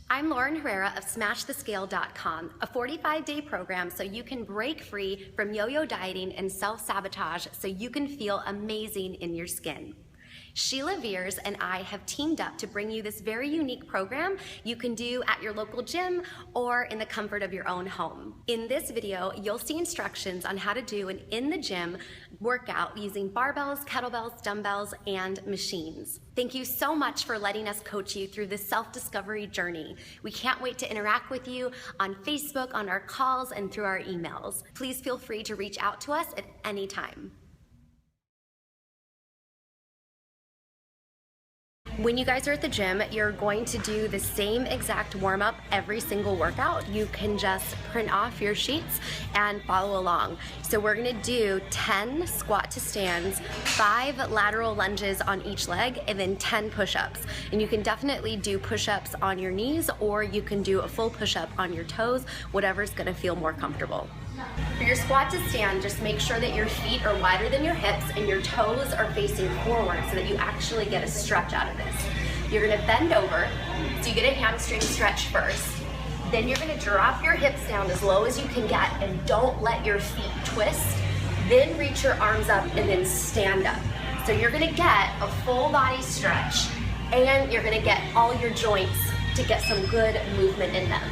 I'm Lauren Herrera of SmashTheScale.com, a 45-day program so you can break free from yo-yo dieting and self-sabotage so you can feel amazing in your skin. Sheila Veers and I have teamed up to bring you this very unique program you can do at your local gym or in the comfort of your own home. In this video, you'll see instructions on how to do an in-the-gym workout using barbells, kettlebells, dumbbells, and machines. Thank you so much for letting us coach you through this self-discovery journey. We can't wait to interact with you on Facebook, on our calls, and through our emails. Please feel free to reach out to us at any time. When you guys are at the gym, you're going to do the same exact warm-up every single workout. You can just print off your sheets and follow along. So we're gonna do 10 squat to stands, 5 lateral lunges on each leg, and then 10 push-ups. And you can definitely do push-ups on your knees, or you can do a full push-up on your toes, whatever's gonna feel more comfortable. For your squat to stand, just make sure that your feet are wider than your hips and your toes are facing forward so that you actually get a stretch out of this. You're gonna bend over, so you get a hamstring stretch first. Then you're gonna drop your hips down as low as you can get and don't let your feet twist. Then reach your arms up and then stand up. So you're gonna get a full body stretch and you're gonna get all your joints to get some good movement in them.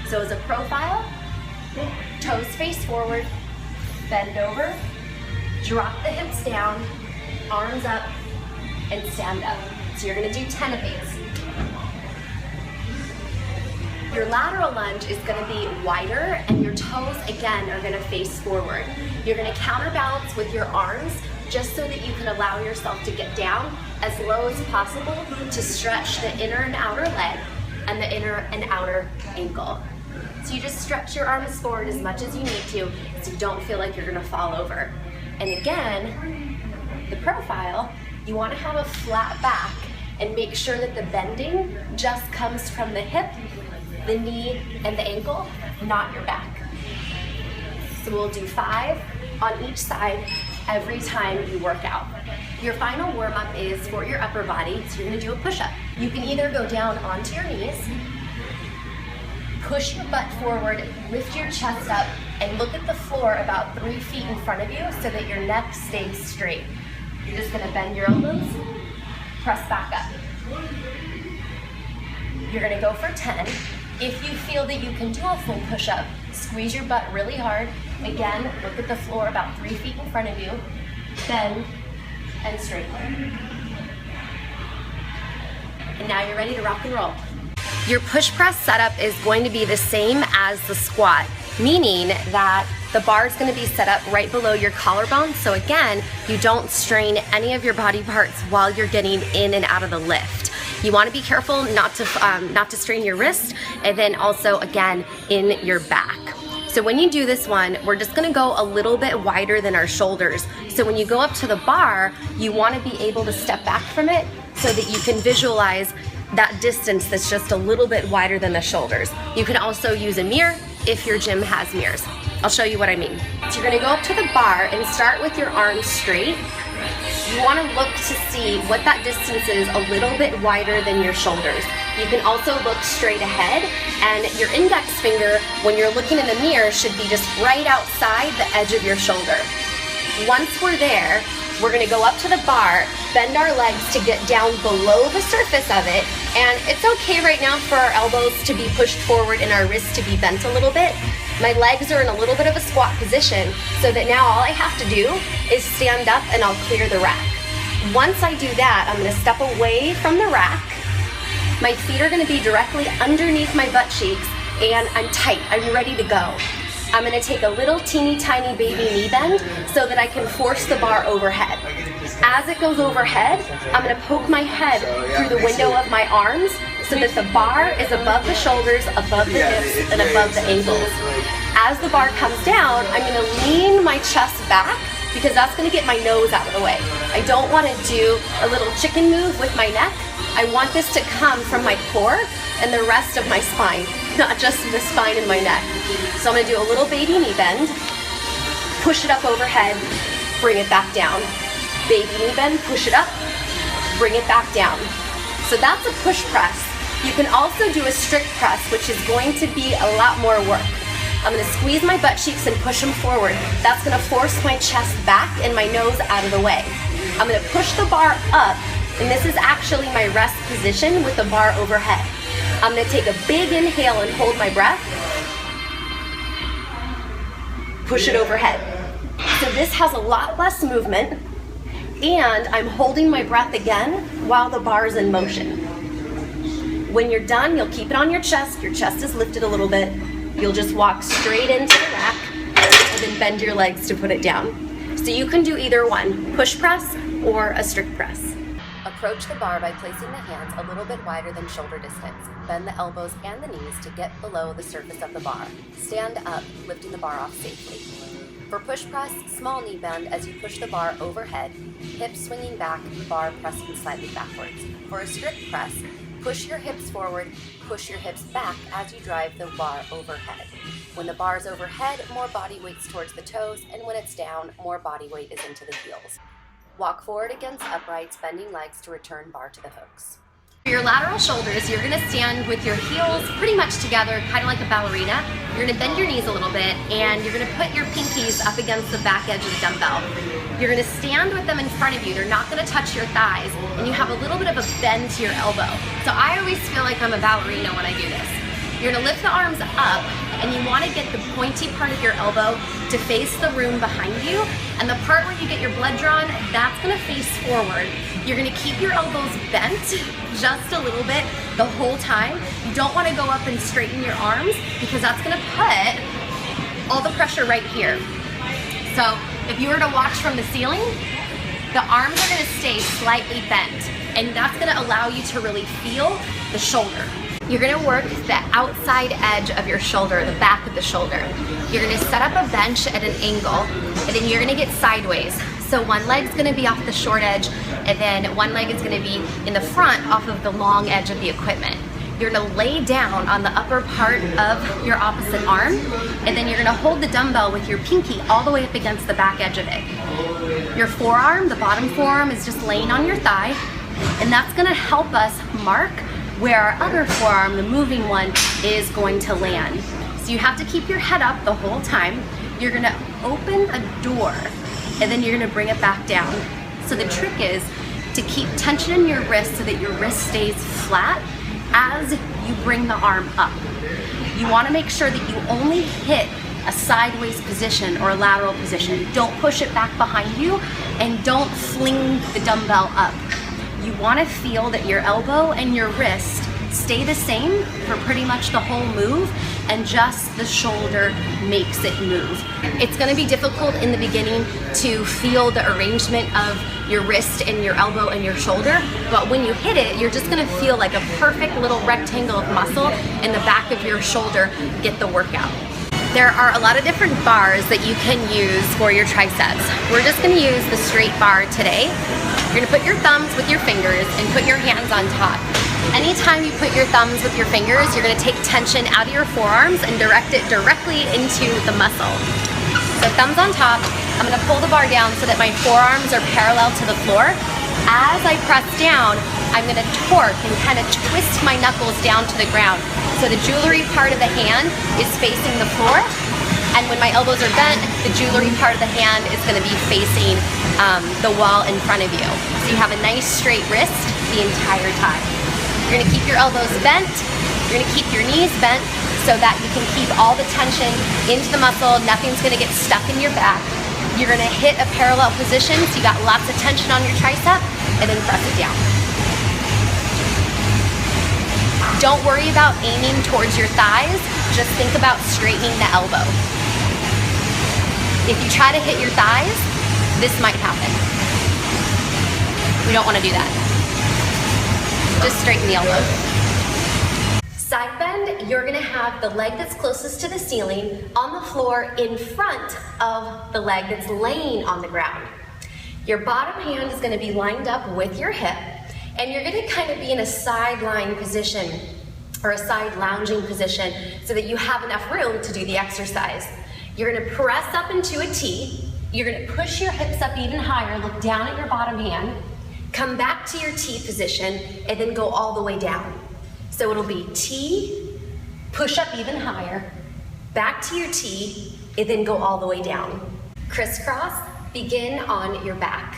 So as a profile, toes face forward, bend over, drop the hips down, arms up, and stand up. So you're gonna do 10 of these. Your lateral lunge is gonna be wider and your toes, again, are gonna face forward. You're gonna counterbalance with your arms just so that you can allow yourself to get down as low as possible to stretch the inner and outer leg and the inner and outer ankle. So you just stretch your arms forward as much as you need to so you don't feel like you're gonna fall over. And again, the profile, you wanna have a flat back and make sure that the bending just comes from the hip, the knee, and the ankle, not your back. So we'll do 5 on each side every time you work out. Your final warm-up is for your upper body, so you're gonna do a push-up. You can either go down onto your knees, push your butt forward, lift your chest up, and look at the floor about 3 feet in front of you so that your neck stays straight. You're just gonna bend your elbows, press back up. You're gonna go for 10. If you feel that you can do a full push-up, squeeze your butt really hard. Again, look at the floor about 3 feet in front of you, bend, and straighten. And now you're ready to rock and roll. Your push press setup is going to be the same as the squat, meaning that the bar is going to be set up right below your collarbone. So again, you don't strain any of your body parts while you're getting in and out of the lift. You want to be careful not to strain your wrist, and then also again in your back. So when you do this one, we're just going to go a little bit wider than our shoulders. So when you go up to the bar, you want to be able to step back from it so that you can visualize that distance that's just a little bit wider than the shoulders. You can also use a mirror if your gym has mirrors. I'll show you what I mean. So you're gonna go up to the bar and start with your arms straight. You wanna look to see what that distance is a little bit wider than your shoulders. You can also look straight ahead, and your index finger, when you're looking in the mirror, should be just right outside the edge of your shoulder. Once we're there, we're gonna go up to the bar, bend our legs to get down below the surface of it, and it's okay right now for our elbows to be pushed forward and our wrists to be bent a little bit. My legs are in a little bit of a squat position, so that now all I have to do is stand up and I'll clear the rack. Once I do that, I'm gonna step away from the rack. My feet are gonna be directly underneath my butt cheeks, and I'm tight, I'm ready to go. I'm gonna take a little teeny tiny baby knee bend so that I can force the bar overhead. As it goes overhead, I'm gonna poke my head through the window of my arms so that the bar is above the shoulders, above the hips, and above the ankles. As the bar comes down, I'm gonna lean my chest back because that's gonna get my nose out of the way. I don't wanna do a little chicken move with my neck. I want this to come from my core and the rest of my spine, not just the spine and my neck. So I'm gonna do a little baby knee bend, push it up overhead, bring it back down. Baby knee bend, push it up, bring it back down. So that's a push press. You can also do a strict press, which is going to be a lot more work. I'm gonna squeeze my butt cheeks and push them forward. That's gonna force my chest back and my nose out of the way. I'm gonna push the bar up, and this is actually my rest position with the bar overhead. I'm gonna take a big inhale and hold my breath. Push it overhead. So this has a lot less movement, and I'm holding my breath again while the bar is in motion. When you're done, you'll keep it on your chest is lifted a little bit. You'll just walk straight into the rack and then bend your legs to put it down. So you can do either one, push press or a strict press. Approach the bar by placing the hands a little bit wider than shoulder distance. Bend the elbows and the knees to get below the surface of the bar. Stand up, lifting the bar off safely. For push press, small knee bend as you push the bar overhead, hips swinging back, bar pressing slightly backwards. For a strict press, push your hips forward, push your hips back as you drive the bar overhead. When the bar is overhead, more body weight's towards the toes, and when it's down, more body weight is into the heels. Walk forward against uprights, bending legs to return bar to the hooks. For your lateral shoulders, you're gonna stand with your heels pretty much together, kind of like a ballerina. You're gonna bend your knees a little bit, and you're gonna put your pinkies up against the back edge of the dumbbell. You're gonna stand with them in front of you. They're not gonna touch your thighs, and you have a little bit of a bend to your elbow. So I always feel like I'm a ballerina when I do this. You're gonna lift the arms up, and you wanna get the pointy part of your elbow to face the room behind you, and the part where you get your blood drawn, that's gonna face forward. You're gonna keep your elbows bent just a little bit the whole time. You don't wanna go up and straighten your arms because that's gonna put all the pressure right here. So if you were to watch from the ceiling, the arms are gonna stay slightly bent, and that's gonna allow you to really feel the shoulder. You're gonna work the outside edge of your shoulder, the back of the shoulder. You're gonna set up a bench at an angle, and then you're gonna get sideways. So one leg's gonna be off the short edge, and then one leg is gonna be in the front off of the long edge of the equipment. You're gonna lay down on the upper part of your opposite arm, and then you're gonna hold the dumbbell with your pinky all the way up against the back edge of it. Your forearm, the bottom forearm, is just laying on your thigh, and that's gonna help us mark where our other forearm, the moving one, is going to land. So you have to keep your head up the whole time. You're gonna open a door, and then you're gonna bring it back down. So the trick is to keep tension in your wrist so that your wrist stays flat as you bring the arm up. You wanna make sure that you only hit a sideways position or a lateral position. Don't push it back behind you, and don't fling the dumbbell up. You wanna feel that your elbow and your wrist stay the same for pretty much the whole move, and just the shoulder makes it move. It's gonna be difficult in the beginning to feel the arrangement of your wrist and your elbow and your shoulder, but when you hit it, you're just gonna feel like a perfect little rectangle of muscle in the back of your shoulder get the workout. There are a lot of different bars that you can use for your triceps. We're just gonna use the straight bar today. You're gonna put your thumbs with your fingers and put your hands on top. Anytime you put your thumbs with your fingers, you're gonna take tension out of your forearms and direct it directly into the muscle. So thumbs on top, I'm gonna pull the bar down so that my forearms are parallel to the floor. As I press down, I'm gonna torque and kind of twist my knuckles down to the ground. So the jewelry part of the hand is facing the floor, and when my elbows are bent, the jewelry part of the hand is gonna be facing the wall in front of you. So you have a nice straight wrist the entire time. You're gonna keep your elbows bent, you're gonna keep your knees bent so that you can keep all the tension into the muscle, nothing's gonna get stuck in your back. You're gonna hit a parallel position so you got lots of tension on your tricep, and then press it down. Don't worry about aiming towards your thighs, just think about straightening the elbow. If you try to hit your thighs, this might happen. We don't wanna do that. Just straighten the elbow. Side bend, you're gonna have the leg that's closest to the ceiling on the floor in front of the leg that's laying on the ground. Your bottom hand is gonna be lined up with your hip, and you're gonna kind of be in a side lying position or a side lounging position so that you have enough room to do the exercise. You're gonna press up into a T, you're gonna push your hips up even higher, look down at your bottom hand, come back to your T position, and then go all the way down. So it'll be T, push up even higher, back to your T, and then go all the way down. Crisscross, begin on your back.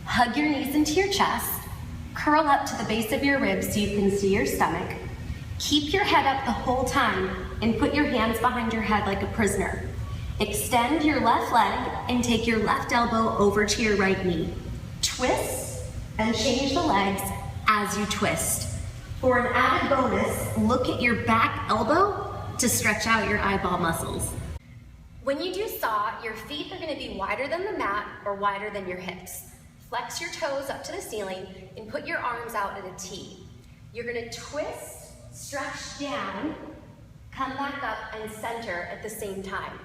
Hug your knees into your chest, curl up to the base of your ribs so you can see your stomach. Keep your head up the whole time and put your hands behind your head like a prisoner. Extend your left leg and take your left elbow over to your right knee. Twist and change the legs as you twist. For an added bonus, look at your back elbow to stretch out your eyeball muscles. When you do saw, your feet are going to be wider than the mat or wider than your hips. Flex your toes up to the ceiling and put your arms out at a T. You're going to twist, stretch down, come back up and center at the same time.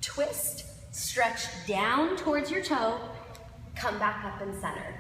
Twist, stretch down towards your toe, come back up and center.